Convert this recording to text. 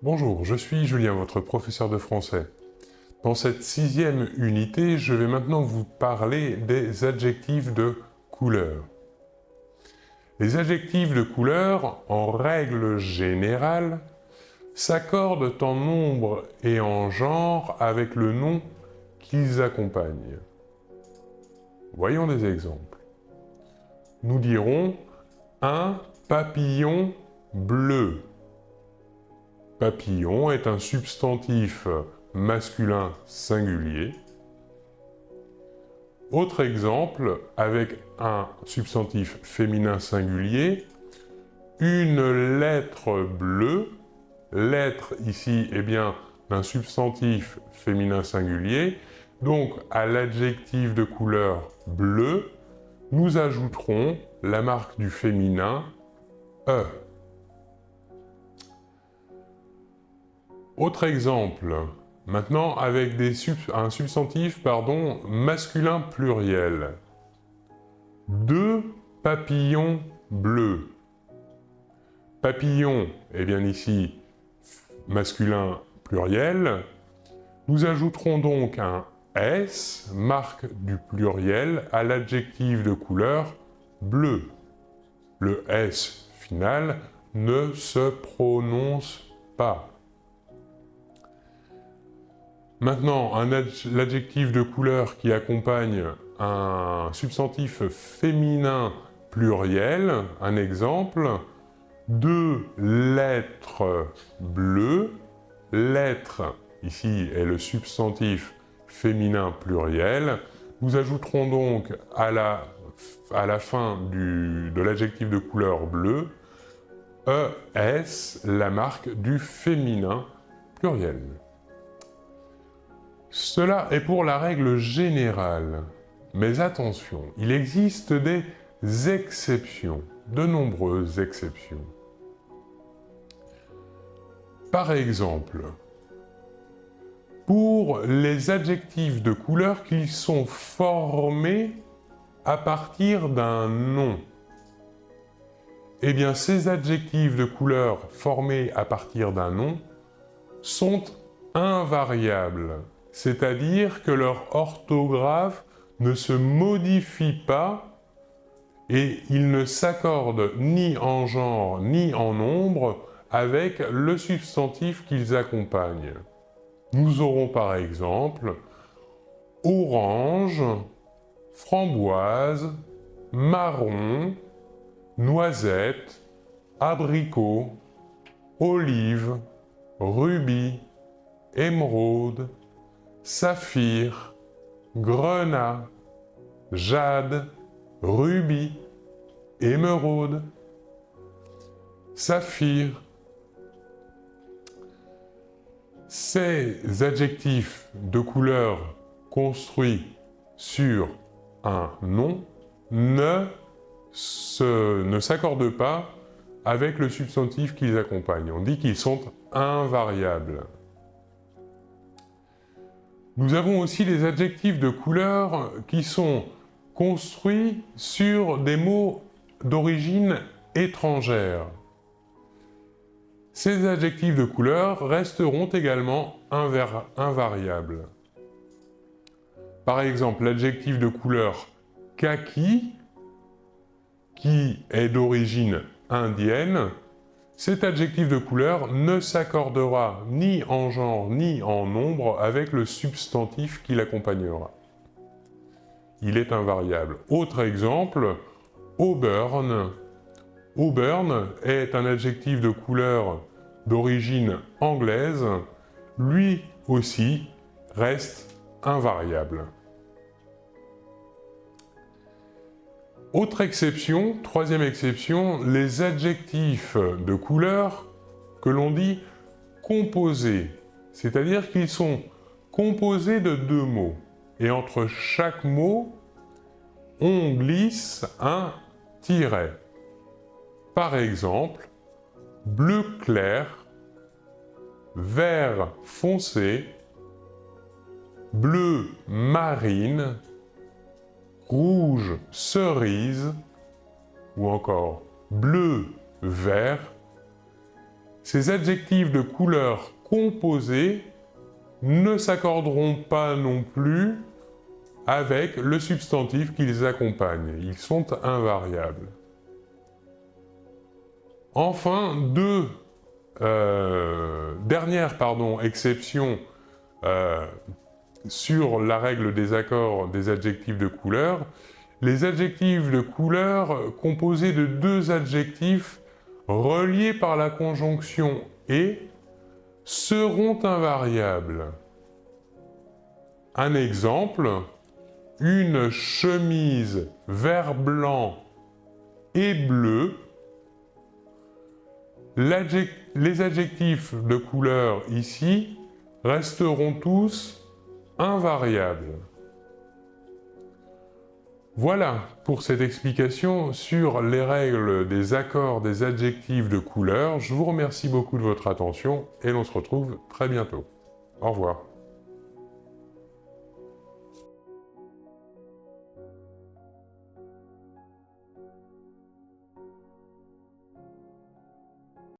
Bonjour, je suis Julien, votre professeur de français. Dans cette 6e unité, je vais maintenant vous parler des adjectifs de couleur. Les adjectifs de couleur, en règle générale, s'accordent en nombre et en genre avec le nom qu'ils accompagnent. Voyons des exemples. Nous dirons un papillon bleu. Papillon est un substantif masculin singulier. Autre exemple, avec un substantif féminin singulier, une lettre bleue. Lettre ici est bien d'un substantif féminin singulier. Donc à l'adjectif de couleur bleu, nous ajouterons la marque du féminin E. Autre exemple, maintenant avec un substantif masculin pluriel. Deux papillons bleus. Papillon est bien ici masculin pluriel. Nous ajouterons donc un S, marque du pluriel, à l'adjectif de couleur bleu. Le S final ne se prononce pas. Maintenant, l'adjectif de couleur qui accompagne un substantif féminin pluriel, un exemple, deux lettres bleues. Lettre, ici, est le substantif féminin pluriel. Nous ajouterons donc à la fin de l'adjectif de couleur bleu, ES, la marque du féminin pluriel. Cela est pour la règle générale. Mais attention, il existe des exceptions, de nombreuses exceptions. Par exemple, pour les adjectifs de couleur qui sont formés à partir d'un nom. Eh bien, ces adjectifs de couleur formés à partir d'un nom sont invariables, c'est-à-dire que leur orthographe ne se modifie pas et ils ne s'accordent ni en genre ni en nombre avec le substantif qu'ils accompagnent. Nous aurons par exemple orange, framboise, marron, noisette, abricot, olive, rubis, émeraude, saphir, grenat, jade, rubis, émeraude, saphir. Ces adjectifs de couleur construits sur un nom ne s'accordent pas avec le substantif qu'ils accompagnent. On dit qu'ils sont invariables. Nous avons aussi les adjectifs de couleur qui sont construits sur des mots d'origine étrangère. Ces adjectifs de couleur resteront également invariables. Par exemple, l'adjectif de couleur kaki, qui est d'origine indienne, cet adjectif de couleur ne s'accordera ni en genre ni en nombre avec le substantif qui l'accompagnera. Il est invariable. Autre exemple, auburn. Auburn est un adjectif de couleur d'origine anglaise, lui aussi reste invariable. Autre exception, troisième exception, les adjectifs de couleur que l'on dit composés, c'est-à-dire qu'ils sont composés de deux mots. Et entre chaque mot, on glisse un tiret. Par exemple, bleu clair, vert foncé, bleu marine, rouge cerise, ou encore bleu vert. Ces adjectifs de couleur composés ne s'accorderont pas non plus avec le substantif qui les accompagne. Ils sont invariables. Enfin, dernière exception sur la règle des accords des adjectifs de couleur. Les adjectifs de couleur composés de deux adjectifs reliés par la conjonction « et » seront invariables. Un exemple, une chemise vert blanc et bleu. Les adjectifs de couleur ici resteront tous invariables. Voilà pour cette explication sur les règles des accords des adjectifs de couleur. Je vous remercie beaucoup de votre attention et l'on se retrouve très bientôt. Au revoir.